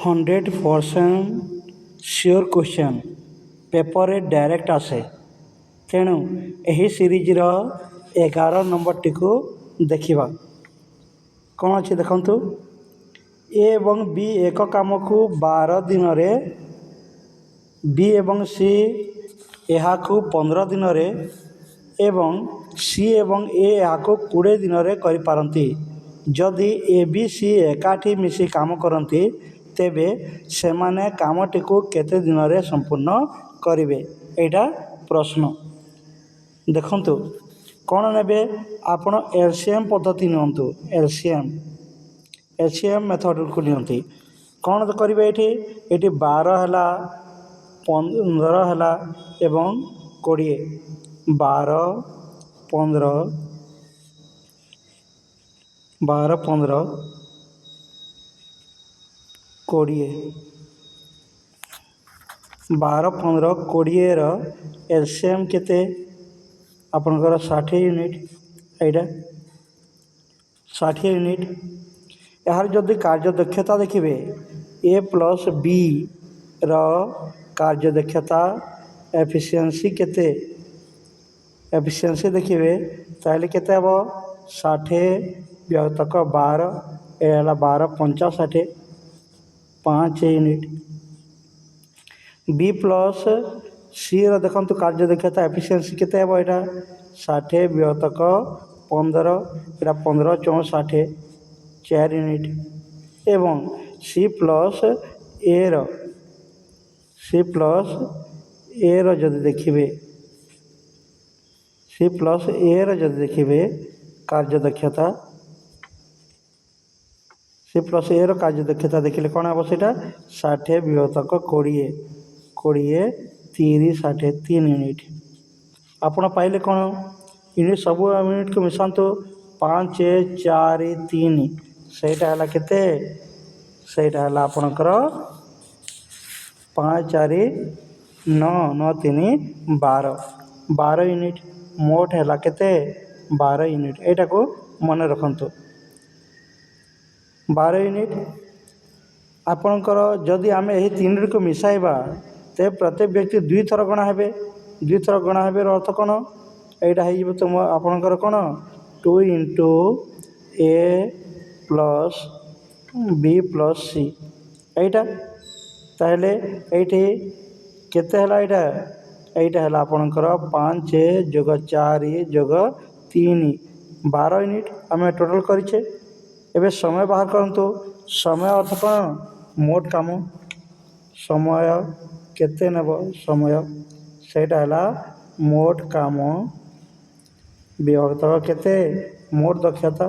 100% sure question ପେପରରେ direct ଆସେ। ତେଣୁ ଏହି ସିରିଜର 11 ନମ୍ବରଟିକୁ ଦେଖିବା। କ'ଣ ଅଛି ଦେଖନ୍ତୁ। ଏ ଏବଂ ବି ଏକ କାମକୁ 12 ଦିନରେ, ବି ଏବଂ ସି ଏହାକୁ 15 ଦିନରେ ଏବଂ ସି ଏବଂ ଏ ଏହାକୁ 20 ଦିନରେ କରିପାରନ୍ତି। ଯଦି ଏ ବି ସି ଏକାଠି ମିଶି କାମ କରନ୍ତି ତେବେ ସେମାନେ କାମଟିକୁ କେତେ ଦିନରେ ସମ୍ପୂର୍ଣ୍ଣ କରିବେ? ଏଇଟା ପ୍ରଶ୍ନ। ଦେଖନ୍ତୁ କ'ଣ ନେବେ, ଆପଣ ଏଲସିଏମ୍ ପଦ୍ଧତି ନିଅନ୍ତୁ। ଏଲସିଏମ୍ ମେଥଡ଼କୁ ନିଅନ୍ତି। କ'ଣ କରିବେ ଏଠି 12 ହେଲା, 15 ହେଲା ଏବଂ 20। 12, 15, 20। 12, 15, 20ର ଏଲସିଏମ୍ କେତେ? ଆପଣଙ୍କର 60 ୟୁନିଟ୍। ଏଇଟା 60 ୟୁନିଟ୍। ଏହାର ଯଦି କାର୍ଯ୍ୟଦକ୍ଷତା ଦେଖିବେ, ଏ ପ୍ଲସ୍ ବିର କାର୍ଯ୍ୟଦକ୍ଷତା ଏଫିସିଏନ୍ସି କେତେ? ଏଫିସିଏନ୍ସି ଦେଖିବେ ତାହେଲେ କେତେ ହେବ? 60 ବିଭକ୍ତକ 12, ଏ ହେଲା 12 ପଞ୍ଚା 60, 5 ୟୁନିଟ୍। ବି ପ୍ଲସ୍ ସିର ଦେଖନ୍ତୁ କାର୍ଯ୍ୟଦକ୍ଷତା ଏଫିସିଏନ୍ସି କେତେ ହେବ? ଏଇଟା 60 ବିଭକ୍ତକ 15, ଏଇଟା 15 ଚଉଁ 60, 4 ୟୁନିଟ୍। ଏବଂ ସି ପ୍ଲସ୍ ଏର ଯଦି ଦେଖିବେ, କାର୍ଯ୍ୟଦକ୍ଷତା, ସି ପ୍ଲସ୍ ଏର କାର୍ଯ୍ୟଦକ୍ଷତା ଦେଖିଲେ କ'ଣ ହେବ? ସେଇଟା 60 ବିଭକ୍ତକ 20, 20, 30, 60, 3 ୟୁନିଟ୍। ଆପଣ ପାଇଲେ କ'ଣ? ୟୁନିଟ୍ ସବୁ ୟୁନିଟ୍କୁ ମିଶାନ୍ତୁ। 5, 4, 3, ସେଇଟା ହେଲା କେତେ? ସେଇଟା ହେଲା ଆପଣଙ୍କର 5, 4, 9, 9, 3, 12, 12 ୟୁନିଟ୍। ମୋଟ ହେଲା କେତେ? 12 ୟୁନିଟ୍। ଏଇଟାକୁ ମନେ ରଖନ୍ତୁ, 12 ୟୁନିଟ୍। ଆପଣଙ୍କର ଯଦି ଆମେ ଏହି ତିନିଟିକୁ ମିଶାଇବା ତେବେ ପ୍ରତ୍ୟେକ ବ୍ୟକ୍ତି 2 ଥର ଗଣା ହେବେ। 2 ଥର ଗଣା ହେବାର ଅର୍ଥ କ'ଣ? ଏଇଟା ହେଇଯିବ ଆପଣଙ୍କର କ'ଣ? 2 ଇଣ୍ଟୁ ଏ ପ୍ଲସ୍ ବି ପ୍ଲସ୍ ସି। ଏଇଟା ତାହେଲେ ଏଇଠି କେତେ ହେଲା? ଏଇଟା ହେଲା ଆପଣଙ୍କର 5 ଯୋଗ 4 ଯୋଗ 3, 12 ୟୁନିଟ୍ ଆମେ ଟୋଟାଲ୍ କରିଛେ। ଏବେ ସମୟ ବାହାର କରନ୍ତୁ। ସମୟ ଅର୍ଥ କ'ଣ? ମୋଟ କାମ। ସମୟ କେତେ ନେବ? ସମୟ ସେଇଟା ହେଲା ମୋଟ କାମ ବିଭକ୍ତ କେତେ? ମୋଟ ଦକ୍ଷତା।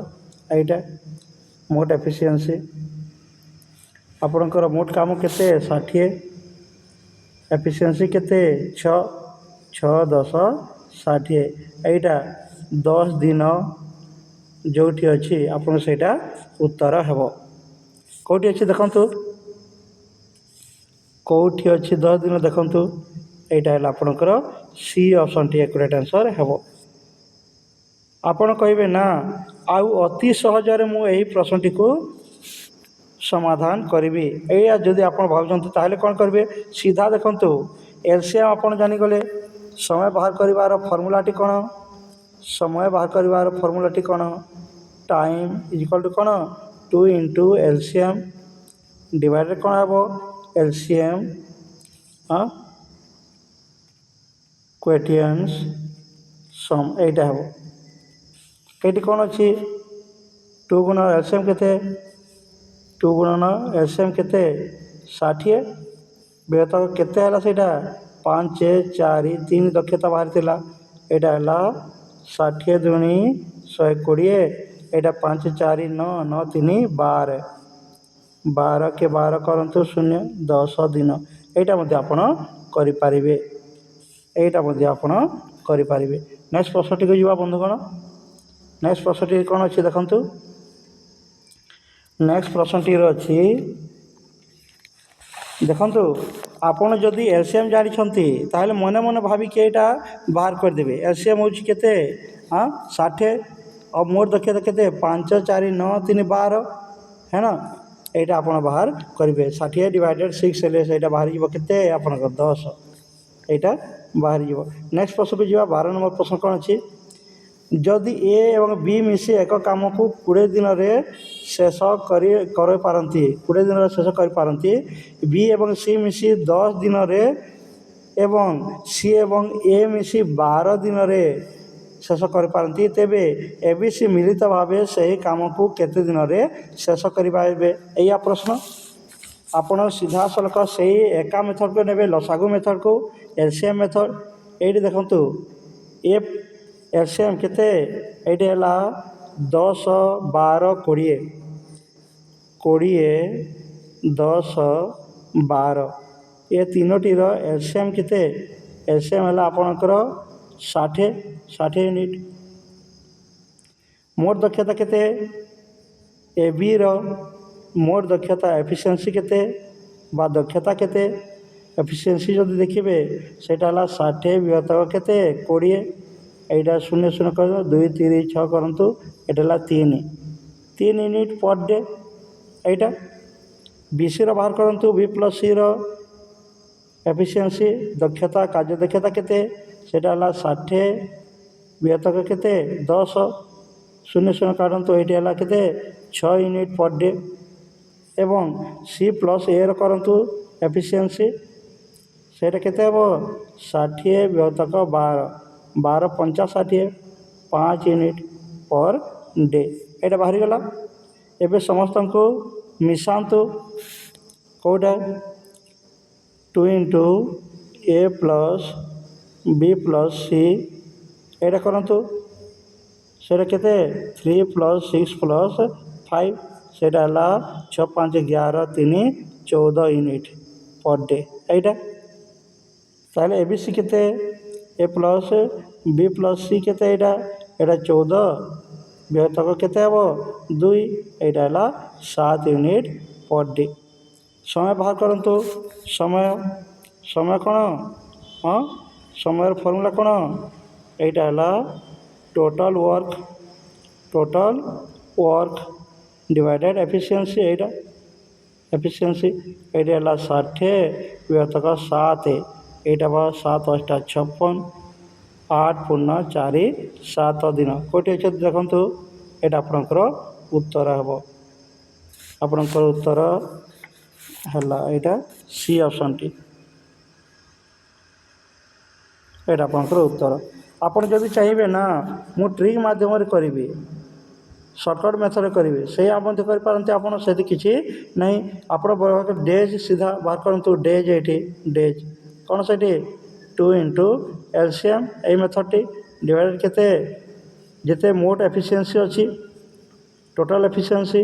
ଏଇଟା ମୋଟ ଏଫିସିଏନ୍ସି। ଆପଣଙ୍କର ମୋଟ କାମ କେତେ? 60। ଏଫିସିଏନ୍ସି କେତେ? 6, 6, 10, 60। ଏଇଟା 10 ଦିନ ଯେଉଁଠି ଅଛି ଆପଣ ସେଇଟା ଉତ୍ତର ହେବ। କେଉଁଠି ଅଛି ଦେଖନ୍ତୁ, କେଉଁଠି ଅଛି 10 ଦିନ ଦେଖନ୍ତୁ। ଏଇଟା ହେଲା ଆପଣଙ୍କର ସି ଅପସନ୍ଟି ଏକୁରେଟ୍ ଆନ୍ସର୍ ହେବ। ଆପଣ କହିବେ ନା ଆଉ ଅତି ସହଜରେ ମୁଁ ଏହି ପ୍ରଶ୍ନଟିକୁ ସମାଧାନ କରିବି। ଏଇଆ ଯଦି ଆପଣ ଭାବୁଛନ୍ତି ତାହେଲେ କ'ଣ କରିବେ? ସିଧା ଦେଖନ୍ତୁ, ଏଲସିଏମ୍ ଆପଣ ଜାଣିଗଲେ। ସମୟ ବାହାର କରିବାର ଫର୍ମୁଲାଟି କ'ଣ? ସମୟ ବାହାର କରିବାର ଫର୍ମୁଲାଟି କ'ଣ? ଟାଇମ୍ ଇଜିକାଲ୍ ଟୁ କ'ଣ? 2 ଇଣ୍ଟୁ ଏଲସିଏମ୍ ଡିଭାଇଡ଼େଡ଼ କ'ଣ ହେବ? ଏଲସିଏମ୍ କ୍ୱୋଟିଏଣ୍ଟସ୍ ସମ୍। ଏଇଟା ହେବ। ଏଇଠି କ'ଣ ଅଛି? 2 ଗୁଣ ଏଲସିଏମ୍ କେତେ? 2 ଗୁଣନ ଏଲସିଏମ୍ କେତେ? 60 ବିଭକ୍ତକ କେତେ ହେଲା? ସେଇଟା 5, 4, 3 ଦକ୍ଷତା ବାହାରିଥିଲା। ଏଇଟା ହେଲା 60 ଦୁଣି 120। ଏଇଟା 5, 4, 9, 9, 3, 12, 12 କେ 12 କରନ୍ତୁ 0, 10 ଦିନ। ଏଇଟା ମଧ୍ୟ ଆପଣ କରିପାରିବେ। ନେକ୍ସଟ ପ୍ରଶ୍ନଟିକୁ ଯିବା ବନ୍ଧୁଗଣ। ନେକ୍ସଟ ପ୍ରଶ୍ନଟି କ'ଣ ଅଛି ଦେଖନ୍ତୁ। ନେକ୍ସଟ ପ୍ରଶ୍ନଟିର ଅଛି ଦେଖନ୍ତୁ, ଆପଣ ଯଦି ଏଲସିଏମ୍ ଜାଣିଛନ୍ତି ତାହେଲେ ମନେ ମନେ ଭାବିକି ଏଇଟା ବାହାର କରିଦେବେ। ଏଲସିଏମ୍ ହେଉଛି କେତେ? 60 ଆଉ ମୋଟ ଦକ୍ଷତା କେତେ? 5, 4, 9, 3, 12 है ना। এইটা ଆପଣ ବାହାର କରିବେ 60 ଡିଭାଇଡେଡ଼ 6 ହେଲେ ସେଇଟା ବାହାରିଯିବ କେତେ ଆପଣଙ୍କର 10 এইটা ବାହାରିଯିବ। ନେକ୍ସଟ ପ୍ରଶ୍ନକୁ ଯିବା 12 ନମ୍ବର ପ୍ରଶ୍ନ କ'ଣ ଅଛି ଯଦି ଏ ଏବଂ ବି ମିଶି ଏକ କାମକୁ 20 ଦିନରେ ଶେଷ କରିପାରନ୍ତି 20 ଦିନରେ ଶେଷ କରିପାରନ୍ତି ବି ଏବଂ ସି ମିଶି 10 ଦିନରେ ଏବଂ ସି ଏବଂ ଏ ମିଶି 12 ଦିନରେ ଶେଷ କରିପାରନ୍ତି ତେବେ ଏ ବି ସି ମିଳିତ ଭାବେ ସେହି କାମକୁ କେତେ ଦିନରେ ଶେଷ କରିପାରିବେ ଏଇଆ ପ୍ରଶ୍ନ। ଆପଣ ସିଧାସଳଖ ସେଇ ଏକା ମେଥଡ଼କୁ ନେବେ ଲସାଗୁ ମେଥଡ଼କୁ ଏଲସିଏମ୍ ମେଥଡ଼। ଏଇଠି ଦେଖନ୍ତୁ ଏଲସିଏମ୍ କେତେ ଏଇଠି ହେଲା 10 12 20 10 12 ଏ ତିନୋଟିର ଏଲସିଏମ୍ କେତେ ଏଲସିଏମ୍ ହେଲା ଆପଣଙ୍କର 60 ୟୁନିଟ୍। ମୋଟ ଦକ୍ଷତା କେତେ ଏ ବିର ମୋଟ ଦକ୍ଷତା ଏଫିସିଏନ୍ସି କେତେ ବା ଦକ୍ଷତା କେତେ ଏଫିସିଏନ୍ସି ଯଦି ଦେଖିବେ ସେଇଟା ହେଲା 60 ବିଭକ୍ତ କେତେ 20 এইটা 0 0 कर 2 3 6 କରନ୍ତୁ এটা ହେଲା 3 ୟୁନିଟ୍ ପର୍ ଡେ। এইটা ବିସିର ବାହାର କରନ୍ତୁ ବି ପ୍ଲସ୍ ସିର ଏଫିସିଏନ୍ସି ଦକ୍ଷତା କାର୍ଯ୍ୟ ଦକ୍ଷତା କେତେ ସେଇଟା ହେଲା 60 ବିଭକ୍ତ କେତେ 10 0 0 କାଢ଼ନ୍ତୁ ଏଇଠି ହେଲା କେତେ 6 ୟୁନିଟ୍ ପର୍ ଡେ। ଏବଂ ସି ପ୍ଲସ୍ ଏର କରନ୍ତୁ ଏଫିସିଏନ୍ସି ସେଇଟା କେତେ ହେବ 60 ବିଭକ୍ତ 12 12 5 60 5 ୟୁନିଟ୍ ପର୍ ଡେ ଏଇଟା ବାହାରିଗଲା। ଏବେ ସମସ୍ତଙ୍କୁ ମିଶାନ୍ତୁ କେଉଁଟା 2 ଇଣ୍ଟୁ ଏ ପ୍ଲସ୍ ବି ପ୍ଲସ୍ ସି ଏଇଟା କରନ୍ତୁ ସେଇଟା କେତେ 3 ପ୍ଲସ୍ 6 ପ୍ଲସ୍ 5 ସେଇଟା ହେଲା 6 5 11 3 14 ୟୁନିଟ୍ ପର୍ ଡେ এইটা। তাহলে এ বি সি কেতে এ প্লস বি প্লস সি কেতে এইটা 14 বিভক্তক কেতে হব 2 এইটা হল 7 यूनिट पर डे। समय बाहर करंतु समय कौन हाँ समय फर्मूला कौन এইটা হল टोटल वर्क डिवाइडेड एफिशिएंसी এইটা एफिशिएंसी এইটা হল 60 বিভক্তক 7 এইটা বা 7 8 56 8 ପୂର୍ଣ୍ଣ 4 7 ଦିନ କେଉଁଠି ଅଛନ୍ତି ଦେଖନ୍ତୁ ଏଇଟା ଆପଣଙ୍କର ଉତ୍ତର ହେବ। ଆପଣଙ୍କର ଉତ୍ତର ହେଲା ଏଇଟା ସି ଅପସନ୍ଟି ଏଇଟା ଆପଣଙ୍କର ଉତ୍ତର। ଆପଣ ଯଦି ଚାହିଁବେ ନା ମୁଁ ଟ୍ରିକ୍ ମାଧ୍ୟମରେ କରିବି ସର୍ଟକଟ୍ ମେଥଡ଼ରେ କରିବେ ସେଇ ମଧ୍ୟ କରିପାରନ୍ତି ଆପଣ ସେଠି କିଛି ନାହିଁ। ଆପଣ ଡେଜ୍ ସିଧା ବାହାର କରନ୍ତୁ ଡେଜ୍ ଏଇଠି ଡେଜ୍ କ'ଣ ସେଠି 2 ଇଣ୍ଟୁ ଏଲସିଏମ୍ ଏଇ ମେଥଡ଼ଟି ଡିଭାଇଡେଡ଼ କେତେ ଯେତେ ମୋଟ ଏଫିସିଏନ୍ସି ଅଛି ଟୋଟାଲ୍ ଏଫିସିଏନ୍ସି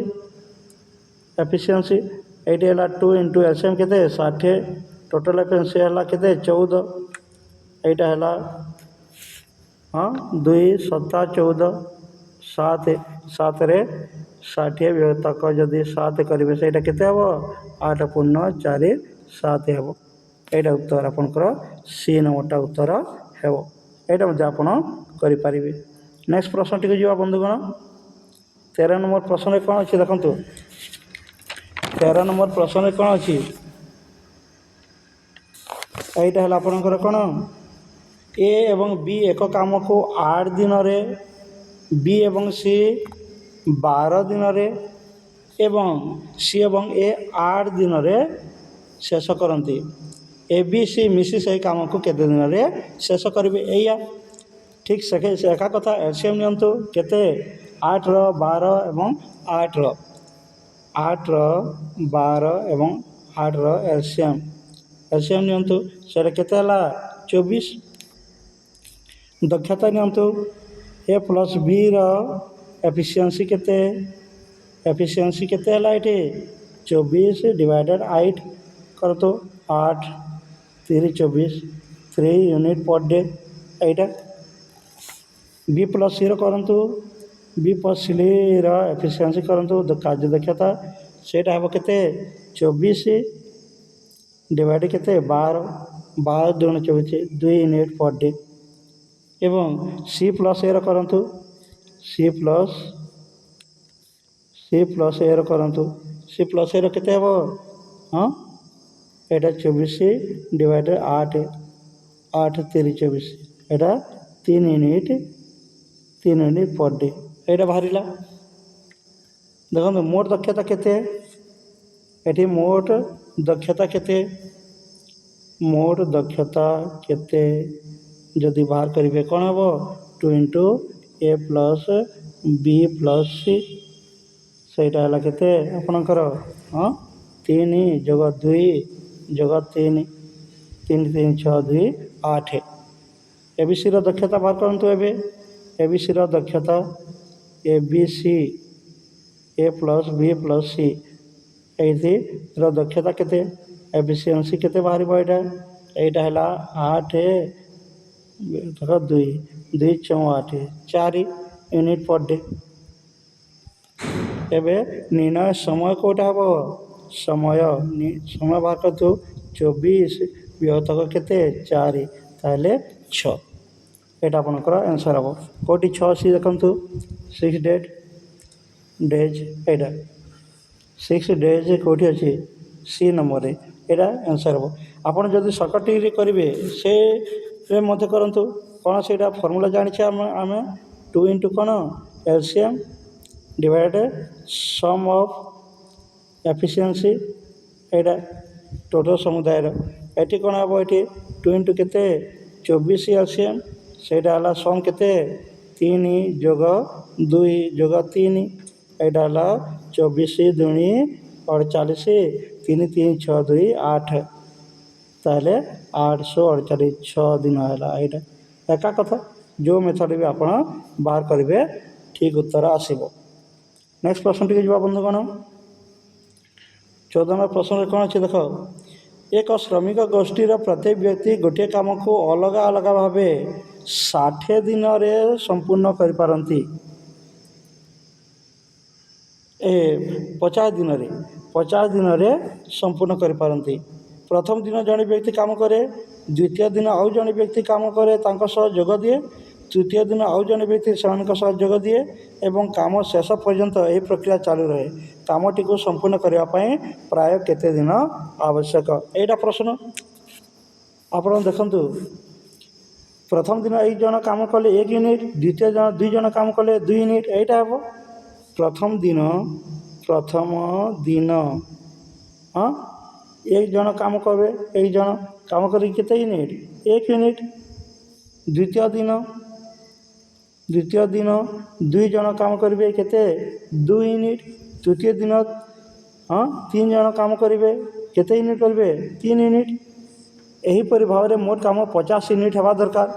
এইটি ହେଲା 2 ଇଣ୍ଟୁ ଏଲସିଏମ୍ କେତେ 60 ଟୋଟାଲ୍ ଏଫିସିଏନ୍ସି ହେଲା କେତେ 14 এইটা ହେଲା ହଁ 2 7 14 7ରେ 60 ବିଭକ୍ତକ ଯଦି 7 କରିବେ ସେଇଟା କେତେ ହେବ 8 ପୂର୍ଣ୍ଣ 4 7 ହେବ। এইটা ଉତ୍ତର ଆପଣଙ୍କର ସି ନମ୍ବରଟା ଉତ୍ତର ହେବ। এইটা ମଧ୍ୟ ଆପଣ କରିପାରିବେ। ନେକ୍ସଟ ପ୍ରଶ୍ନଟିକୁ ଯିବା ବନ୍ଧୁଗଣ 13 ନମ୍ବର ପ୍ରଶ୍ନରେ କ'ଣ ଅଛି ଦେଖନ୍ତୁ 13 ନମ୍ବର ପ୍ରଶ୍ନରେ କ'ଣ ଅଛି এইটা ହେଲା ଆପଣଙ୍କର କ'ଣ ଏ ଏବଂ ବି ଏକ କାମକୁ 8 ଦିନରେ ବି ଏବଂ ସି 12 ଦିନରେ ଏବଂ ସି ଏବଂ ଏ 8 ଦିନରେ ଶେଷ କରନ୍ତି ଏ ବି ସି ମିଶି ସେହି କାମକୁ କେତେ ଦିନରେ ଶେଷ କରିବେ ଏଇଆ ଠିକ୍ ଏକା କଥା ଏଲସିଏମ୍ ନିଅନ୍ତୁ କେତେ 8ର 12 ଏବଂ 8ର 12 ଏବଂ 8ର ଏଲସିଏମ୍ ନିଅନ୍ତୁ ସେଇଟା କେତେ ହେଲା 24। ଦକ୍ଷତା ନିଅନ୍ତୁ ଏ ପ୍ଲସ୍ ବିର ଏଫିସିଏନ୍ସି କେତେ ହେଲା ଏଠି 24 ଡିଭାଇଡେଡ଼ 8 କରନ୍ତୁ 8 3 24 3 ୟୁନିଟ୍ ପର୍ ଡେ এইটা। ବି ପ୍ଲସ୍ ସିର କରନ୍ତୁ ବି ପ୍ଲସ୍ ସିର ଏଫିସିଏନ୍ସି କରନ୍ତୁ କାର୍ଯ୍ୟ ଦକ୍ଷତା ସେଇଟା ହେବ କେତେ 24 ଡିଭାଇଡେଡ଼ କେତେ 12 2 24 2 ୟୁନିଟ୍ ପର୍ ଡେ। ଏବଂ ସି ପ୍ଲସ୍ ଏର କରନ୍ତୁ ସି सी प्लस ए करंतु सी प्लस ए केते हेबो हाँ एटा 24 डिवाइडेड 8 8 3 24 एटा 3 यूनिट पर डे एटा बाहरिला देखो मोट दक्षता केते एटी मोट दक्षता केते मोट दक्षता केते जदि बाहर करेंगे कौन हम 2 इंटू ए प्लस बी प्लस सी सहीटा है केते आपणकर हाँ 3 जोग 2 जोग 3 3 3 6 2 8 एबीसी दक्षता बाहर करंतु एबे एबीसी दक्षता A B C A plus B plus C ये दक्षता केते एफिशिएंसी केते बाहर एटा एटा है 8 2 2 4 4 यूनिट पर डे एबे निर्णय समय कोटा हम समय समय बाहर कर 24 विहतक केते 4 ताहले 6 एटा आपनकर आंसर हम कोटी 6 सी देखंतु 6 डेज एटा 6 डेज कोठी अछि सी नंबर एटा आंसर हम आपन जदि सर्कट करेंगे से मध्य करंतु कौन से फर्मूला जानी आम 2 इंटू कौन LCM divided sum of efficiency eta total समुदाय एटी कौन हम ये 2 इंटू केते 24 एलसीएम सेटा सम केते 3 जोग 2 जोग 3 एटा 24 दूनी 48 3 3 6 2 8 ताहले 848 6 दिन है एका कथा जो मेथड भी आप बाहर करेंगे ठीक उत्तर आसब नेक्स्ट प्रश्न टी जा बंधुगण 14 नंबर प्रश्न कौन अच्छे देख एक श्रमिक गोष्ठीर प्रत्येक व्यक्ति गोटे काम को अलग अलग भाव 60 दिन में संपूर्ण कर पारती 50 दिन में संपूर्ण कर पारती प्रथम दिन जड़े व्यक्ति काम करे द्वितीय दिन आउ जड़े व्यक्ति काम करे जोग दिए तृतीय दिन आउ जड़े व्यक्ति से जोग दिए एवं काम शेष पर्यंत यही प्रक्रिया चालू रहे कामटी को संपूर्ण करने प्राय केते दिन आवश्यक एटा प्रश्न आप देखु प्रथम दिन एक जन काम कले 1 यूनिट द्वितीय जन 2 जन काम कले 2 यूनिट एटा हे प्रथम दिन हाँ एक जन काम करे एक जन काम कर केते यूनिट 1 यूनिट द्वितीय दिन 2 जन काम करेंगे केते 2 यूनिट तृतीय दिन हाँ 3 जन काम करेंगे केते यूनिट करेंगे 3 यूनिट यहीपरि भाव में मोट काम 50 यूनिट हवा दरकार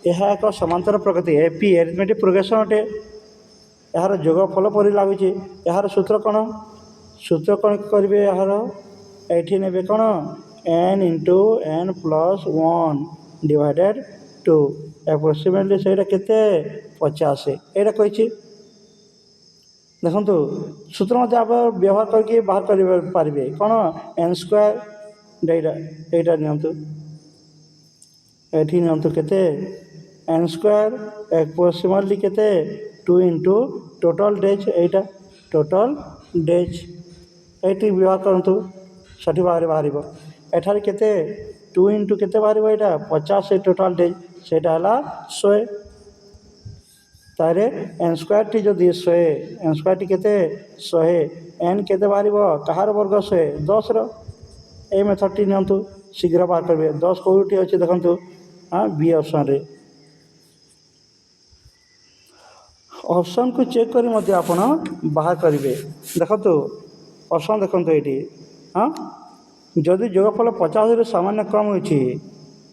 यह एक समांतर प्रगति एपी एरिथमेटिक प्रोग्रेसन अटे यार जोगफल परि लगुच यार सूत्र कौन करेंगे यार ये ने कौन n into n plus 1 divided 2 approximately से केते 50 यहाँ कही देखु सूत्र मध्य आप व्यवहार करके बाहर कर पारे कौन n स्क्वायर यहाँ नियंतु एठी नियंतु केते n स्क्वायर एप्रोक्सीमेटली केते 2 इंटू टोटल डेज यहाँ टोटल डेज ये व्यवहार करतु सठी भाव में बाहर एठार केते 2 इंटू केते बाहर यहाँ 50 टोटल डेज से 100 तारे एन स्क्वायर टी जदि 100 एन स्क्वायर टी केते 100 एन केते बाहर कहार वर्ग 100 10 ए मेथड टी नियंतु शीघ्र बाहर करेंगे 10 कौटी अच्छे देखु हाँ बी ऑप्शन रे ऑप्शन को चेक करी मध्य आपण बाहर करेंगे देखु ऑप्शन देखु ये हाँ जदि जोगफल 50 रु सामान्य कम होती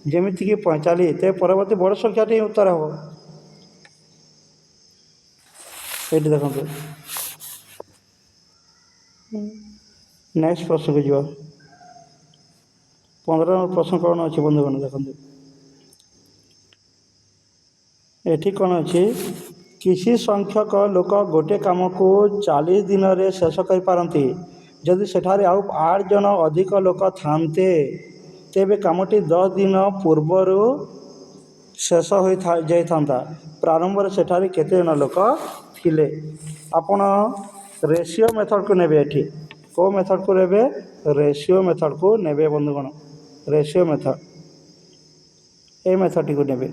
जमीक 45 तो परवर्ती बड़ संख्याटी उत्तर हम ये देखो नेक्स्ट प्रश्न को जा 15 नंबर प्रश्न कौन अच्छे बंधुगण देखो ये कौन अच्छे किसी संख्यक लोक गोटे काम को 40 दिन में शेष कर पारती जदि सेठारे आउ 8 जन अधिक लोक थांते तेबे कामटी 10 दिन पूर्वर शेष हो जाता प्रारंभ में सेठारे केते जन लोक थिले आपण ରେସିଓ ମେଥଡ଼କୁ ନେବେ। ଏଠି କେଉଁ ମେଥଡ଼କୁ ନେବେ? ରେସିଓ ମେଥଡ଼କୁ ନେବେ ବନ୍ଧୁଗଣ। ରେସିଓ ମେଥଡ଼ এই ମେଥଡ଼ଟିକୁ ନେବେ।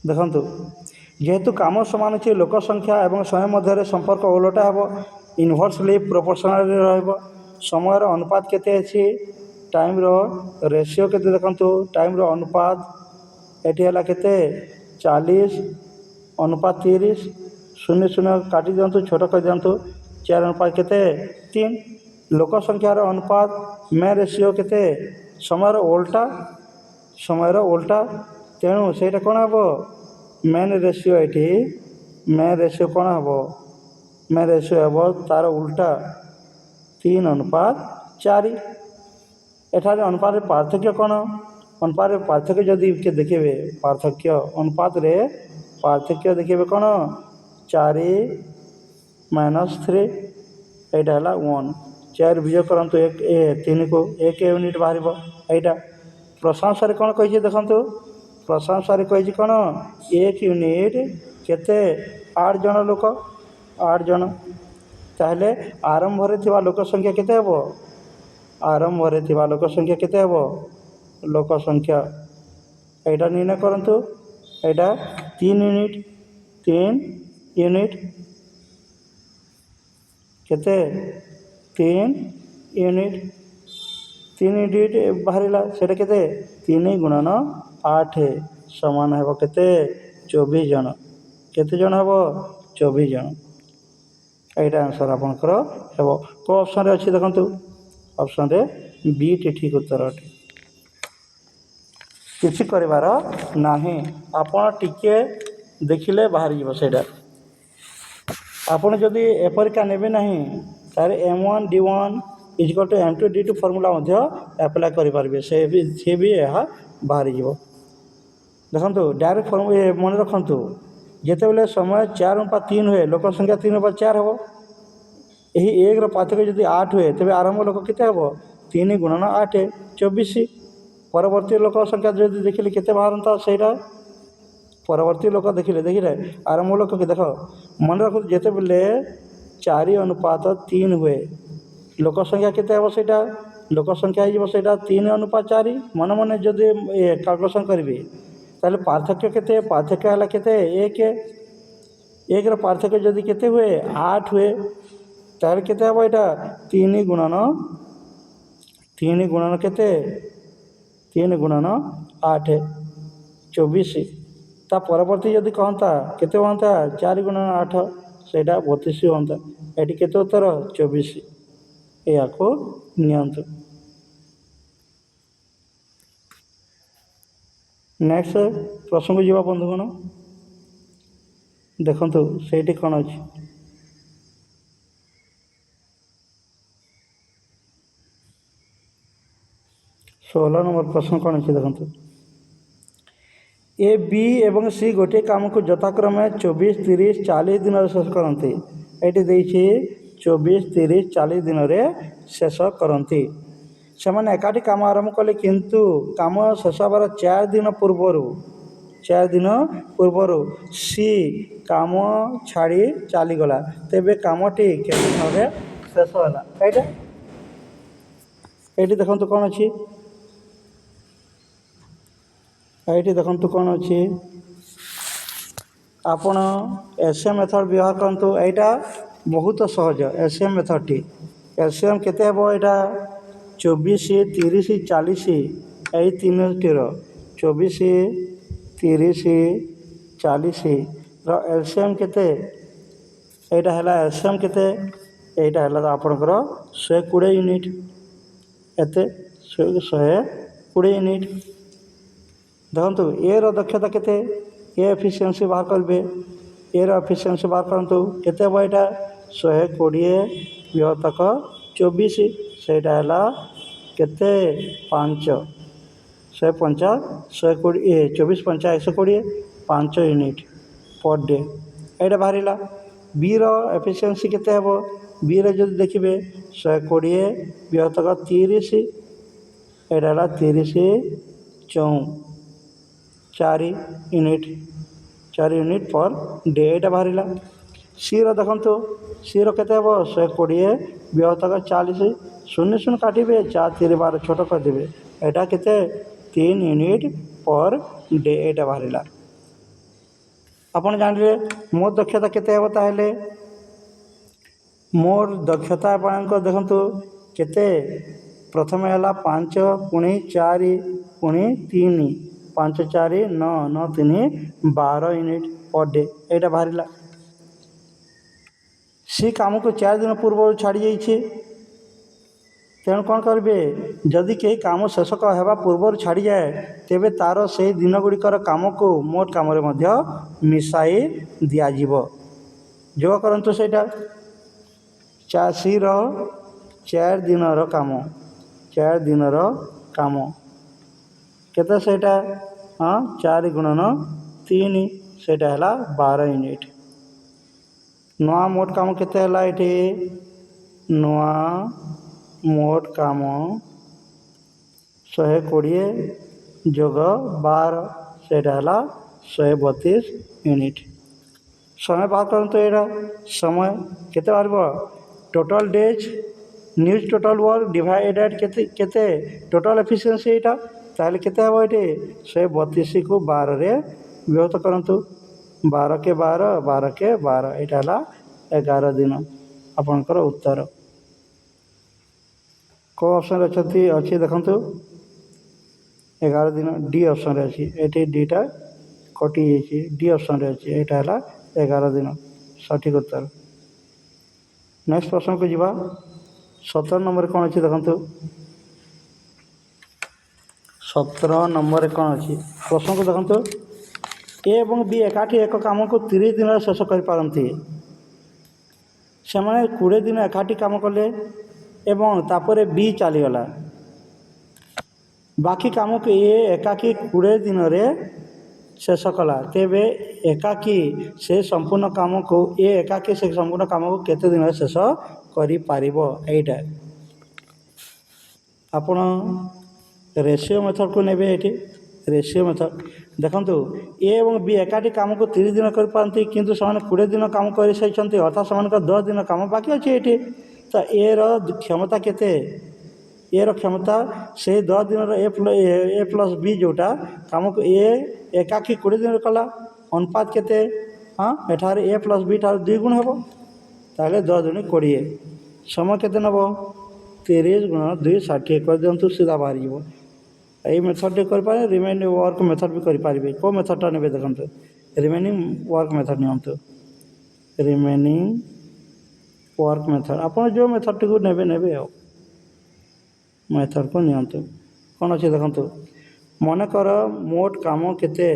ଦେଖନ୍ତୁ, ଯେହେତୁ କାମ ସମାନ ଅଛି, ଲୋକ ସଂଖ୍ୟା ଏବଂ ସମୟ ମଧ୍ୟରେ ସମ୍ପର୍କ ଓଲଟା ହେବ, ଇନଭର୍ସଲି ପ୍ରୋପୋର୍ସନାଲି ରହିବ। ସମୟର ଅନୁପାତ କେତେ ଅଛି? ଟାଇମ୍ର ରେସିଓ କେତେ? ଦେଖନ୍ତୁ, ଟାଇମ୍ର ଅନୁପାତ ଏଠି ହେଲା କେତେ? 40 ଅନୁପାତ 30। 0 0 କାଟି ଦିଅନ୍ତୁ, ଛୋଟ କରିଦିଅନ୍ତୁ। 4 ଅନୁପାତ କେତେ? 3। ଲୋକ ସଂଖ୍ୟାର ଅନୁପାତ ମେ ରେସିଓ କେତେ? ସମୟର ଓଲଟା, ସମୟର ଓଲଟା। ତେଣୁ ସେଇଟା କ'ଣ ହେବ? Main ratio. ଏଠି ମେ ରେସିଓ କ'ଣ ହେବ? ମେ ରେସିଓ ହେବ ତା'ର ଉଲ୍ଟା, 3 ଅନୁପାତ 4। ଏଠାରେ ଅନୁପାତରେ ପାର୍ଥକ୍ୟ କ'ଣ? ଅନୁପାତରେ ପାର୍ଥକ୍ୟ ଯଦି ଦେଖିବେ, ପାର୍ଥକ୍ୟ ଅନୁପାତରେ ପାର୍ଥକ୍ୟ ଦେଖିବେ କ'ଣ? 4 - 3, ଏଇଟା ହେଲା 1। 4 ବିଯୋଗ କରନ୍ତୁ 3କୁ, 1 ୟୁନିଟ୍ ବାହାରିବ। ଏଇଟା ପ୍ରଶଂସାରେ କ'ଣ କହିଛି ଦେଖନ୍ତୁ? ପ୍ରଶଂସାରେ କହିଛି କ'ଣ? 1 ୟୁନିଟ୍ କେତେ? 8 ଜଣ ଲୋକ, 8 ଜଣ। ତାହେଲେ ଆରମ୍ଭରେ ଥିବା ଲୋକ ସଂଖ୍ୟା କେତେ ହେବ? ଆରମ୍ଭରେ ଥିବା ଲୋକ ସଂଖ୍ୟା କେତେ ହେବ? ଲୋକ ସଂଖ୍ୟା ଏଇଟା ନିର୍ଣ୍ଣୟ କରନ୍ତୁ। ଏଇଟା 3 ୟୁନିଟ୍, 3 ୟୁନିଟ୍ କେତେ? 3 ୟୁନିଟ୍। 3 ୟୁନିଟ୍ ବାହାରିଲା, ସେଇଟା କେତେ? 3 ଗୁଣନ 8 ସମାନ ହେବ କେତେ? 24 ଜଣ। କେତେ ଜଣ ହେବ? 24 ଜଣ। ଏଇଟା ଆନ୍ସର୍ ଆପଣଙ୍କର ହେବ। କେଉଁ ଅପସନ୍ରେ ଅଛି ଦେଖନ୍ତୁ? ଅପସନ୍ରେ ବିଟି ଠିକ୍ ଉତ୍ତର ଅଟେ। କିଛି କରିବାର ନାହିଁ, ଆପଣ ଟିକିଏ ଦେଖିଲେ ବାହାରିଯିବ ସେଇଟା। ଆପଣ ଯଦି ଏପରିକା ନେବେ ନାହିଁ, ତାହେଲେ M1 D1 = M2 D2 formula ମଧ୍ୟ ଆପ୍ଲାଏ କରିପାରିବେ। ସେ ବି ଏହା ବାହାରିଯିବ। ଦେଖନ୍ତୁ, ଡାଇରେକ୍ଟ ମନେ ରଖନ୍ତୁ, ଯେତେବେଳେ ସମୟ 4 ଅନୁପାତ 3 ହୁଏ, ଲୋକ ସଂଖ୍ୟା 3 ଅନୁପାତ 4 ହେବ। ଏହି 1ର ପାର୍ଥକ୍ୟ ଯଦି 8 ହୁଏ, ତେବେ ଆରମ୍ଭ ଲୋକ କେତେ ହେବ? 3 ଗୁଣନ 8, 24। ପରବର୍ତ୍ତୀ ଲୋକ ସଂଖ୍ୟା ଯଦି ଦେଖିଲେ କେତେ ବାହାରନ୍ତା? ସେଇଟା ପରବର୍ତ୍ତୀ ଲୋକ ଦେଖିଲେ ଆରମ୍ଭ ଲୋକ ଦେଖ, ମନେ ରଖନ୍ତୁ, ଯେତେବେଳେ 4 ଅନୁପାତ 3 ହୁଏ, ଲୋକ ସଂଖ୍ୟା କେତେ ହେବ? ସେଇଟା ଲୋକ ସଂଖ୍ୟା ହେଇଯିବ ସେଇଟା 3 ଅନୁପାତ 4। ମନେ ମନେ ଯଦି କାଲକୁଲେସନ୍ କରିବେ, ତାହେଲେ ପାର୍ଥକ୍ୟ କେତେ? ପାର୍ଥକ୍ୟ ହେଲା କେତେ? 1। 1ର ପାର୍ଥକ୍ୟ ଯଦି କେତେ ହୁଏ? 8 ହୁଏ, ତାହେଲେ କେତେ ହେବ? ଏଇଟା 3 ଗୁଣନ କେତେ? 3 ଗୁଣନ 8, 24। ତା ପରବର୍ତ୍ତୀ ଯଦି କହନ୍ତା, କେତେ ହୁଅନ୍ତା? 4 ଗୁଣନ 8, ସେଇଟା 32 ହୁଅନ୍ତା। ଏଠି କେତେ ଉତ୍ତର? 24। ଏହାକୁ ନିଅନ୍ତୁ। ନେକ୍ସଟ ପ୍ରଶ୍ନକୁ ଯିବା ବନ୍ଧୁଗଣ। ଦେଖନ୍ତୁ ସେଇଠି କ'ଣ ଅଛି? ଷୋହଳ ନମ୍ବର ପ୍ରଶ୍ନ କ'ଣ ଅଛି ଦେଖନ୍ତୁ? ଏ, ବି ଏବଂ ସି ଗୋଟିଏ କାମକୁ ଯଥାକ୍ରମେ 24, 30, 40 ଦିନରେ ଶେଷ କରନ୍ତି। ଏଠି ଦେଇଛି 24, 30, 40 ଦିନରେ ଶେଷ କରନ୍ତି। ସେମାନେ ଏକାଠି କାମ ଆରମ୍ଭ କଲେ, କିନ୍ତୁ କାମ ଶେଷ ହେବାର 4 ଦିନ ପୂର୍ବରୁ ସି କାମ ଛାଡ଼ି ଚାଲିଗଲା। ତେବେ କାମଟି କେତେ ଦିନରେ ଶେଷ ହେଲା? ଏଇଠି ଦେଖନ୍ତୁ କ'ଣ ଅଛି? ଏଇଠି ଦେଖନ୍ତୁ କ'ଣ ଅଛି? ଆପଣ ଏସ୍ଏମ୍ ମେଥଡ଼ ବ୍ୟବହାର କରନ୍ତୁ। ଏଇଟା ବହୁତ ସହଜ, ଏସ୍ଏମ୍ ମେଥଡ଼ଟି। ଏସ୍ଏମ୍ କେତେ ହେବ? ଏଇଟା 24, 30, 40, ଏଇ ତିନିଟିର 24, 30, 40ର ଏଲ୍ସିଏମ୍ କେତେ? ଏଇଟା ହେଲା ଏଲ୍ସିଏମ୍ କେତେ? ଏଇଟା ହେଲା ଆପଣଙ୍କର 120 ୟୁନିଟ୍। ଏତେ 120 ୟୁନିଟ୍। ଦେଖନ୍ତୁ, ଏର ଦକ୍ଷତା କେତେ? ଏ ଏଫିସିଏନ୍ସି ବାହାର କରିବେ। ଏର ଏଫିସିଏନ୍ସି ବାହାର କରନ୍ତୁ। କେତେ ହେବ? ଏଇଟା 120 ବିଭକ୍ତ 24, ସେଇଟା ହେଲା କେତେ? 5। 105, 120, 24 × 5 120, 5 ୟୁନିଟ୍ ପର୍ ଡେ। ଏଇଟା ବାହାରିଲା। ବିର ଏଫିସିଏନ୍ସି କେତେ ହେବ? ବିରେ ଯଦି ଦେଖିବେ 120 ବିଭକ୍ତ 30, ଏଇଟା ହେଲା 30, 4 ୟୁନିଟ୍ ପର୍ ଡେ। ଏଇଟା ବାହାରିଲା। ସିର ଦେଖନ୍ତୁ ସିର କେତେ ହେବ 120 ବିଭକ୍ତ 40 ଶୂନ୍ୟ ଶୂନ୍ୟ କାଟିବେ 4 3 12 ଛୋଟ କରିଦେବେ ଏଇଟା କେତେ 3 ୟୁନିଟ୍ ପର୍ ଡେ ଏଇଟା ବାହାରିଲା। ଆପଣ ଜାଣିଲେ ମୋର ଦକ୍ଷତା କେତେ ହେବ ତାହେଲେ ମୋର ଦକ୍ଷତା ଆପଣଙ୍କ ଦେଖନ୍ତୁ କେତେ ପ୍ରଥମେ ହେଲା 5 ପୁଣି 4 ପୁଣି 3 5 4 9 9 3 12 ୟୁନିଟ୍ ପର୍ ଡେ ଏଇଟା ବାହାରିଲା। ସେ କାମକୁ 4 ଦିନ ପୂର୍ବରୁ ଛାଡ଼ି ଯାଇଛି ତେଣୁ କ'ଣ କରିବେ ଯଦି କେହି କାମ ଶେଷ ହେବା ପୂର୍ବରୁ ଛାଡ଼ିଯାଏ ତେବେ ତା'ର ସେହି ଦିନ ଗୁଡ଼ିକର କାମକୁ ମୋଟ କାମରେ ମଧ୍ୟ ମିଶାଇ ଦିଆଯିବ। ଯୋଗ କରନ୍ତୁ ସେଇଟା ଚାଷୀର 4 ଦିନର କାମ 4 ଦିନର କାମ କେତେ ସେଇଟା 4 ଗୁଣନ 3 ସେଇଟା ହେଲା 12 ୟୁନିଟ୍। ନୂଆ ମୋଟ କାମ କେତେ ହେଲା ଏଠି ନୂଆ ମୋଟ କାମ 120 ଯୋଗ 12 ସେଇଟା ହେଲା 132 ୟୁନିଟ୍। ସମୟ ବାହାର କରନ୍ତୁ ଏଇଟା ସମୟ କେତେ ବାହାରିବ total days news total work divided କେତେ ଟୋଟାଲ୍ ଏଫିସିଏନ୍ସି ଏଇଟା ତାହେଲେ କେତେ ହେବ ଏଠି 132କୁ 12ରେ ବିଭକ୍ତ କରନ୍ତୁ 12 କେ 12 12 କେ 12 ଏଇଟା ହେଲା 11 ଦିନ ଆପଣଙ୍କର ଉତ୍ତର। କେଉଁ ଅପସନ୍ରେ ଅଛି ଦେଖନ୍ତୁ 11 ଦିନ ଡି ଅପସନ୍ରେ ଅଛି ଏଠି ଡିଟା କଟିଯାଇଛି ଡି ଅପସନ୍ରେ ଅଛି ଏଇଟା ହେଲା 11 ଦିନ ସଠିକ୍ ଉତ୍ତର। ନେକ୍ସଟ ପ୍ରଶ୍ନକୁ ଯିବା 17 ନମ୍ବରରେ କ'ଣ ଅଛି ଦେଖନ୍ତୁ 17 ନମ୍ବରରେ କ'ଣ ଅଛି ପ୍ରଶ୍ନକୁ ଦେଖନ୍ତୁ ଏ ଏବଂ ବି ଏକାଠି ଏକ କାମକୁ 30 ଦିନରେ ଶେଷ କରିପାରନ୍ତି। ସେମାନେ 20 ଦିନ ଏକାଠି କାମ କଲେ ଏବଂ ତାପରେ ବି ଚାଲିଗଲା ବାକି କାମକୁ ଏ ଏକାକି 20 ଦିନରେ ଶେଷ କଲା ତେବେ ଏକାକି ସେ ସମ୍ପୂର୍ଣ୍ଣ କାମକୁ ଏ ଏକାକି ସେ ସମ୍ପୂର୍ଣ୍ଣ କାମକୁ କେତେ ଦିନରେ ଶେଷ କରିପାରିବ ଏଇଟା ଆପଣ ରେସିଓ ମେଥଡ଼କୁ ନେବେ ଏଠି ରେସିଓ ମେଥଡ଼ ଦେଖନ୍ତୁ ଏ ଏବଂ ବି ଏକାଠି କାମକୁ 30 ଦିନ କରିପାରନ୍ତି କିନ୍ତୁ ସେମାନେ 20 ଦିନ କାମ କରିସାରିଛନ୍ତି ଅର୍ଥାତ୍ ସେମାନଙ୍କର 10 ଦିନ କାମ ବାକି ଅଛି ଏଠି ତ ଏର କ୍ଷମତା କେତେ ଏର କ୍ଷମତା ସେଇ 10 ଦିନର ଏ ପ୍ଲସ୍ ବି ଯେଉଁଟା କାମକୁ ଏ ଏକାକି 20 ଦିନରେ କଲା ଅନୁପାତ କେତେ ଏଠାରେ ଏ ପ୍ଲସ୍ ବି ଠାରୁ 2 ଗୁଣ ହେବ ତାହେଲେ 10 ଦୁଣି 20 ସମୟ କେତେ ନେବ 30 ଗୁଣ 2 60 କରିଦିଅନ୍ତୁ ସିଧା ବାହାରିଯିବ। এই মেথডটি କରିପାରିବେ ରିମେନିଂ ୱାର୍କ ମେଥଡ଼ ବି କରିପାରିବେ କେଉଁ ମେଥଡ଼ଟା ନେବେ ଦେଖନ୍ତୁ ରିମେନିଂ ୱାର୍କ ମେଥଡ଼ ନିଅନ୍ତୁ ରିମେନିଂ ୱାର୍କ ମେଥଡ଼ ଆପଣ ଯେଉଁ ମେଥଡ଼ଟିକୁ ନେବେ ଆଉ ମେଥଡ଼କୁ ନିଅନ୍ତୁ କ'ଣ ଅଛି ଦେଖନ୍ତୁ ମନେକର ମୋଟ କାମ କେତେ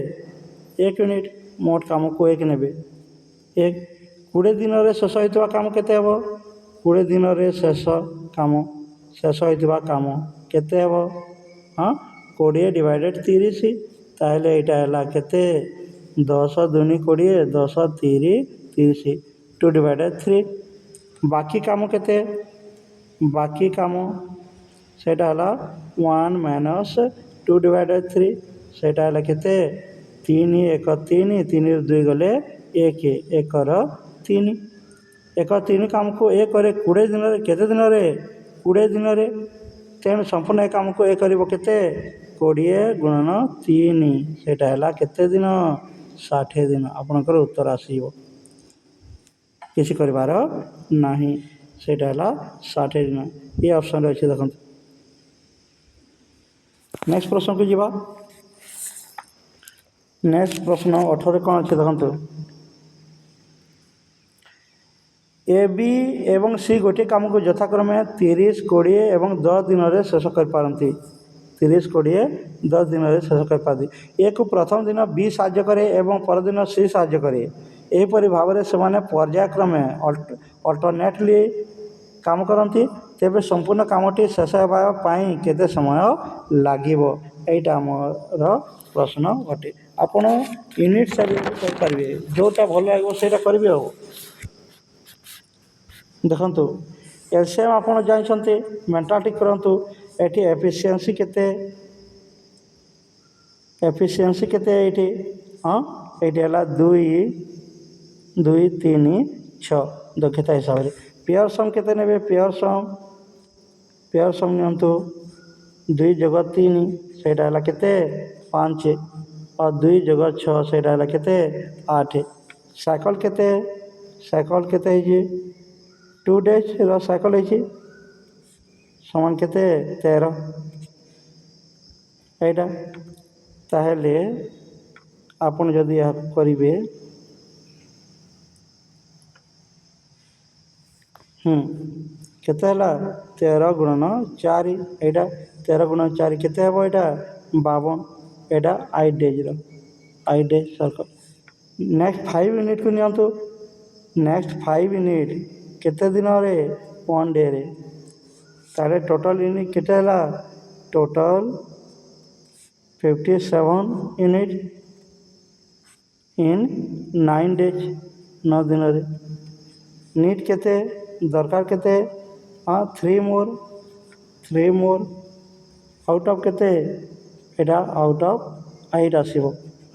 1 ୟୁନିଟ୍ ମୋଟ କାମକୁ 1 ନେବେ 20 ଦିନରେ ଶେଷ ହୋଇଥିବା କାମ କେତେ ହେବ 20 ଦିନରେ ଶେଷ ହୋଇଥିବା କାମ କେତେ ହେବ 20 ଡିଭାଇଡେଡ୍ 30 ତାହେଲେ ଏଇଟା ହେଲା କେତେ 10 ଦୁନି 20 10 3 30 2 ଡିଭାଇଡେଡ୍ 3 ବାକି କାମ କେତେ ବାକି କାମ ସେଇଟା ହେଲା 1 ମାଇନସ୍ 2 ଡିଭାଇଡେଡ୍ 3 ସେଇଟା ହେଲା କେତେ 3 1 3 3ରୁ 2 ଗଲେ 1 1ର 3 1 3 କାମକୁ 1ରେ 20 ଦିନରେ କେତେ ଦିନରେ 20 ଦିନରେ ତେଣୁ ସମ୍ପୂର୍ଣ୍ଣ ଏ କାମକୁ କରିବ କେତେ 20 ଗୁଣନ 3 ସେଇଟା ହେଲା କେତେ ଦିନ 60 ଦିନ ଆପଣଙ୍କର ଉତ୍ତର ଆସିବ କିଛି କରିବାର ନାହିଁ ସେଇଟା ହେଲା 60 ଦିନ ଏ ଅପସନ୍ରେ ଅଛି ଦେଖନ୍ତୁ। ନେକ୍ସଟ ପ୍ରଶ୍ନକୁ ଯିବା ନେକ୍ସଟ ପ୍ରଶ୍ନ 18ରେ କ'ଣ ଅଛି ଦେଖନ୍ତୁ ଏ ବି ଏବଂ ସି ଗୋଟିଏ କାମକୁ ଯଥାକ୍ରମେ 30 20 ଏବଂ 10 ଦିନରେ ଶେଷ କରିପାରନ୍ତି 30 20 10 ଦିନରେ ଶେଷ କରିପାରନ୍ତି ଏକୁ ପ୍ରଥମ ଦିନ ବି ସାହାଯ୍ୟ କରେ ଏବଂ ପରଦିନ ସି ସାହାଯ୍ୟ କରେ ଏହିପରି ଭାବରେ ସେମାନେ ପର୍ଯ୍ୟାୟକ୍ରମେ ଅଲ୍ଟରନେଟଲି କାମ କରନ୍ତି ତେବେ ସମ୍ପୂର୍ଣ୍ଣ କାମଟି ଶେଷ ହେବା ପାଇଁ କେତେ ସମୟ ଲାଗିବ ଏଇଟା ଆମର ପ୍ରଶ୍ନ ଅଟେ ଆପଣ ୟୁନିଟ୍ ସାହାଯ୍ୟରେ କରିପାରିବେ ଯେଉଁଟା ଭଲ ଲାଗିବ ସେଇଟା କରିବେ ଆଉ ଦେଖନ୍ତୁ ଏଲସିଏମ୍ ଆପଣ ଜାଣିଛନ୍ତି ମେଣ୍ଟାଲିଟି କରନ୍ତୁ ଏଠି ଏଫିସିଏନ୍ସି କେତେ ଏଇଠି ଏଇଠି ହେଲା 2 2 3 6 ଦକ୍ଷତା ହିସାବରେ। ପେୟର ସମ୍ କେତେ ନେବେ? ପେୟର ସମ୍ ନିଅନ୍ତୁ 2 + 3 ସେଇଟା ହେଲା କେତେ? 5 ଆଉ 2 + 6 ସେଇଟା ହେଲା କେତେ? 8। ସାଇକେଲ କେତେ ହେଇଛି? 2 ଡେଜ୍ର ସାଇକେଲ ହେଇଛି ସମାନ କେତେ? 13। ଏଇଟା ତାହେଲେ ଆପଣ ଯଦି ଏହା କରିବେ କେତେ ହେଲା? 13 × 4 ଏଇଟା 13 × 4 କେତେ ହେବ? ଏଇଟା 52। ଏଇଟା 8 ଡେଜ୍ର 8 ଡେଜ୍ ସାଇକେଲ। ନେକ୍ସଟ 5 ୟୁନିଟ୍କୁ ନିଅନ୍ତୁ। ନେକ୍ସଟ 5 ୟୁନିଟ୍ କେତେ ଦିନରେ? 1 ଡେରେ। ତାହେଲେ ଟୋଟାଲ ୟୁନିଟ୍ କେତେ ହେଲା? ଟୋଟାଲ 57 ୟୁନିଟ୍ ଇନ୍ 9 ଡେଜ୍ 9 ଦିନରେ। ନିଟ୍ କେତେ ଦରକାର? କେତେ? 3 ମୋର୍ ଆଉଟ୍ ଅଫ୍ କେତେ? ଏଇଟା ଆଉଟ୍ ଅଫ୍ 8 ଆସିବ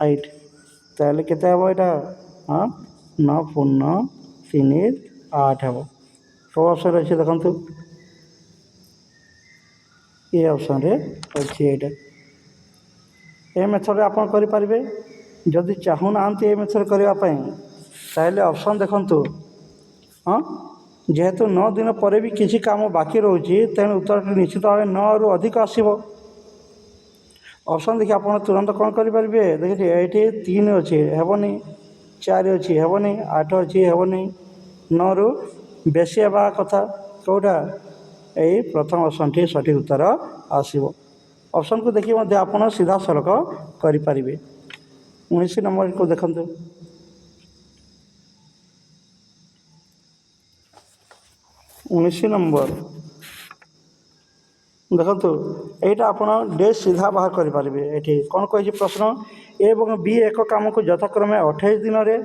8। ତାହେଲେ କେତେ ହେବ? ଏଇଟା 9 × 3 = 8 ହେବ। କେଉଁ ଅପସନ୍ରେ ଅଛି ଦେଖନ୍ତୁ? ଏ ଅପସନ୍ରେ ଅଛି ଏଇଟା। ଏ ମେଥଡ଼ରେ ଆପଣ କରିପାରିବେ। ଯଦି ଚାହୁଁନାହାନ୍ତି ଏ ମେଥଡ଼ କରିବା ପାଇଁ ତାହେଲେ ଅପସନ୍ ଦେଖନ୍ତୁ। ଯେହେତୁ 9 ଦିନ ପରେ ବି କିଛି କାମ ବାକି ରହୁଛି ତେଣୁ ଉତ୍ତରଟି ନିଶ୍ଚିତ ଭାବେ 9ରୁ ଅଧିକ ଆସିବ। ଅପସନ୍ ଦେଖି ଆପଣ ତୁରନ୍ତ କ'ଣ କରିପାରିବେ? ଦେଖିବେ ଏଇଠି 3 ଅଛି ହେବନି, 4 ଅଛି ହେବନି, 8 ଅଛି ହେବନି, 9ରୁ ବେଶୀ ହେବା କଥା କେଉଁଟା? ଏଇ ପ୍ରଥମ ଅପସନ୍ଟି ସଠିକ୍ ଉତ୍ତର ଆସିବ। ଅପସନ୍କୁ ଦେଖି ମଧ୍ୟ ଆପଣ ସିଧାସଳଖ କରିପାରିବେ। 19 ନମ୍ବରକୁ ଦେଖନ୍ତୁ। 19 ନମ୍ବର ଦେଖନ୍ତୁ। ଏଇଟା ଆପଣ ଡେଜ୍ ସିଧା ବାହାର କରିପାରିବେ। ଏଠି କ'ଣ କହିଛି ପ୍ରଶ୍ନ? ଏ ଏବଂ ବି ଏକ କାମକୁ ଯଥାକ୍ରମେ 28 ଦିନରେ,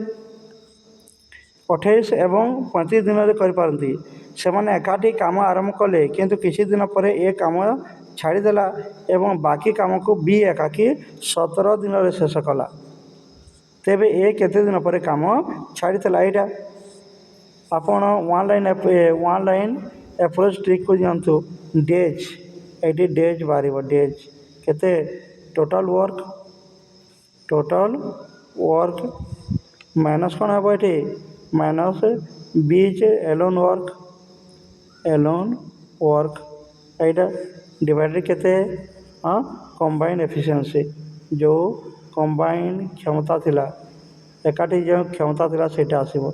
28 ଏବଂ 35 ଦିନରେ କରିପାରନ୍ତି। ସେମାନେ ଏକାଠି କାମ ଆରମ୍ଭ କଲେ କିନ୍ତୁ କିଛି ଦିନ ପରେ ଏ କାମ ଛାଡ଼ିଦେଲା ଏବଂ ବାକି କାମକୁ ବି ଏକାକି 17 ଦିନରେ ଶେଷ କଲା। ତେବେ ଏ କେତେ ଦିନ ପରେ କାମ ଛାଡ଼ିଥିଲା? ଏଇଟା ଆପଣ ୱାନ୍ ଲାଇନ୍ ଆପ୍ରୋଚ୍ ଟ୍ରିକ୍କୁ ନିଅନ୍ତୁ। ଡେଜ୍, ଏଇଠି ଡେଜ୍ ବାହାରିବ। ଡେଜ୍ କେତେ? ଟୋଟାଲ୍ ୱାର୍କ ମାଇନସ୍ କ'ଣ ହେବ? ଏଠି ମାଇନସ୍ ବିଚ୍ ଏଲୋନ୍ ୱାର୍କ ଏଇଟା ଡିଭାଇଡ଼େଡ଼ କେତେ? କମ୍ବାଇନ୍ ଏଫିସିଏନ୍ସି, ଯେଉଁ କମ୍ବାଇନ୍ କ୍ଷମତା ଥିଲା, ଏକାଠି ଯେଉଁ କ୍ଷମତା ଥିଲା ସେଇଟା ଆସିବ।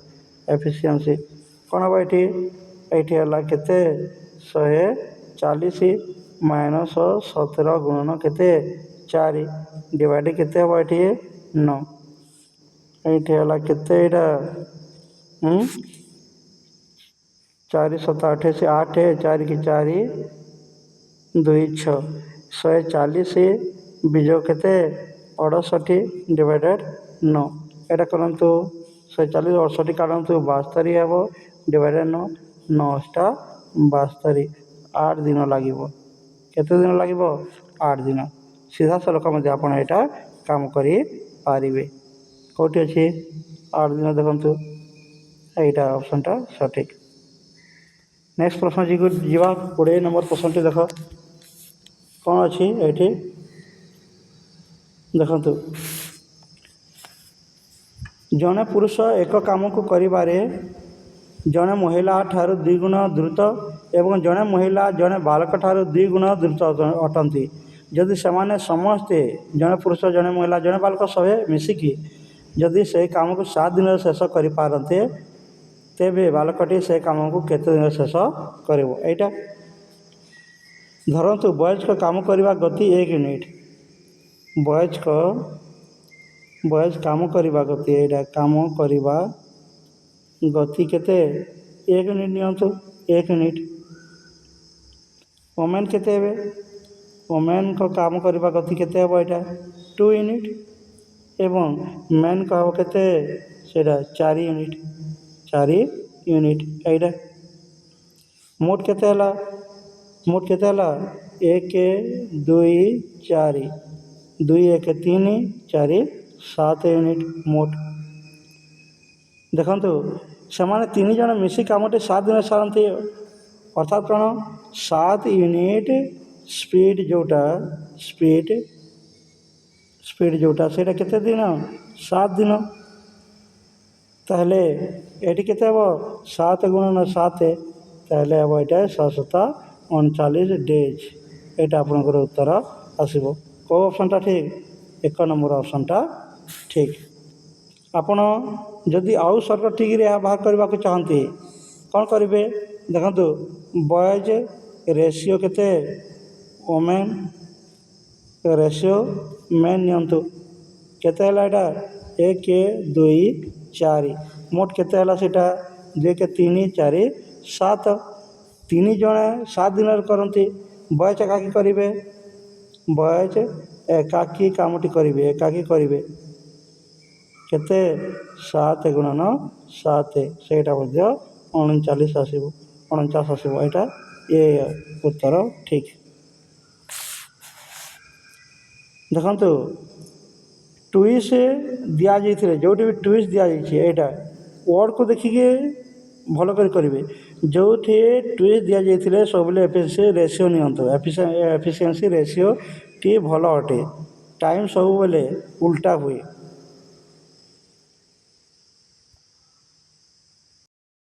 ଏଫିସିଏନ୍ସି କ'ଣ ହେବ? ଏଇଠି ହେଲା କେତେ? 140 ମାଇନସ୍ 17 ଗୁଣନ କେତେ? 4 ଡିଭାଇଡ଼ କେତେ ହେବ? ଏଠି 9। ଏଇଠି ହେଲା କେତେ? ଏଇଟା 4 × 7 = 28, 8 4 × 4 = 2 6 140 ବିଯୋଗ କେତେ? 68 ଡିଭାଇଡ଼େଡ଼ 9। ଏଇଟା କରନ୍ତୁ। 140 68 କାଟନ୍ତୁ 72 ହେବ ଡିଭାଇଡ଼େଡ଼ 9 9 72 8 ଦିନ ଲାଗିବ। କେତେ ଦିନ ଲାଗିବ? 8 ଦିନ। ସିଧାସଳଖ ମଧ୍ୟ ଆପଣ ଏଇଟା କାମ କରିପାରିବେ। କେଉଁଠି ଅଛି? 8 ଦିନ ଦେଖନ୍ତୁ। ଏଇଟା ଅପସନ୍ଟା ସଠିକ୍। ନେକ୍ସଟ ପ୍ରଶ୍ନ ଯିବା। 20 ନମ୍ବର ପ୍ରଶ୍ନଟି ଦେଖ କ'ଣ ଅଛି ଏଇଠି ଦେଖନ୍ତୁ। ଜଣେ ପୁରୁଷ ଏକ କାମକୁ କରିବାରେ ଜଣେ ମହିଳା ଠାରୁ 2 ଗୁଣ ଦ୍ରୁତ ଏବଂ ଜଣେ ମହିଳା ଜଣେ ବାଳକ ଠାରୁ 2 ଗୁଣ ଦ୍ରୁତ ଅଟନ୍ତି। ଯଦି ସେମାନେ ସମସ୍ତେ, ଜଣେ ପୁରୁଷ ଜଣେ ମହିଳା ଜଣେ ବାଳକ ସବେ ମିଶିକି ଯଦି ସେହି କାମକୁ 7 ଦିନରେ ଶେଷ କରିପାରନ୍ତେ ତେବେ ବାଳକଟି ସେ କାମକୁ କେତେ ଦିନରେ ଶେଷ କରିବ? ଏଇଟା ଧରନ୍ତୁ ବୟସ୍କ କାମ କରିବା ଗତି 1 ୟୁନିଟ୍। ବୟସ କାମ କରିବା ଗତି, ଏଇଟା କାମ କରିବା ଗତି କେତେ? 1 ୟୁନିଟ୍ ନିଅନ୍ତୁ। 1 ୟୁନିଟ୍। ଓମେନ୍ କେତେ ହେବେ? ଓମେନ୍ଙ୍କ କାମ କରିବା ଗତି କେତେ ହେବ? ଏଇଟା 2 ୟୁନିଟ୍ ଏବଂ ମେନ୍ଙ୍କ ହେବ କେତେ? ସେଇଟା 4 ୟୁନିଟ୍। 4 ୟୁନିଟ୍। ଏଇଟା ମୋଟ କେତେ ହେଲା? 1 2 4 2 1 3 4 7 ୟୁନିଟ୍ ମୋଟ। ଦେଖନ୍ତୁ ସେମାନେ 3 ଜଣ ମିଶି କାମଟି 7 ଦିନରେ ସାରନ୍ତି। ଅର୍ଥାତ୍ କ'ଣ 7 ୟୁନିଟ୍ ସ୍ପିଡ଼ ଯେଉଁଟା ସେଇଟା କେତେ ଦିନ 7 ଦିନ। ତାହେଲେ ଏଠି କେତେ ହେବ 7 ଗୁଣନ 7 ତାହେଲେ ହେବ ଏଇଟା 739 ଡେଜ୍। ଏଇଟା ଆପଣଙ୍କର ଉତ୍ତର ଆସିବ। କେଉଁ ଅପସନ୍ଟା ଠିକ୍? 1 ନମ୍ବର ଅପସନ୍ଟା ଠିକ୍। ଆପଣ ଯଦି ଆଉ ସର୍ଟକଟିକରେ ଏହା ବାହାର କରିବାକୁ ଚାହାନ୍ତି କ'ଣ କରିବେ ଦେଖନ୍ତୁ ବଏଜ୍ ରେସିଓ କେତେ ଓମେନ୍ ରେସିଓ ମେନ୍ ନିଅନ୍ତୁ। କେତେ ହେଲା ଏଇଟା 1 2 4 ମୋଟ କେତେ ହେଲା ସେଇଟା 2 କେ 3 4 7 3 ଜଣ 7 ଦିନରେ କରନ୍ତି। ବଏଜ୍ ଏକାକି କରିବେ ବଏଜ୍ ଏକାକି କାମଟି କରିବେ କେତେ 7 ଗୁଣନ 7 ସେଇଟା ମଧ୍ୟ 39 ଆସିବ 49 ଆସିବ। ଏଇଟା ଏ ଉତ୍ତର ଠିକ୍। ଦେଖନ୍ତୁ ଟୁଇସ୍ ଦିଆଯାଇଥିଲେ ଯେଉଁଠି ବି ଟୁଇସ୍ ଦିଆଯାଇଛି ଏଇଟା ୱାର୍ଡ଼କୁ ଦେଖିକି ଭଲ କରି କରିବେ। ଯେଉଁଠି ଟୁଇସ୍ ଦିଆଯାଇଥିଲେ ସବୁବେଳେ ଏଫିସିଏନ୍ସି ରେସିଓ ନିଅନ୍ତୁ। ଏଫିସିଏନ୍ସି ରେସିଓଟି ଭଲ ଅଟେ। ଟାଇମ୍ ସବୁବେଳେ ଉଲ୍ଟା ହୁଏ।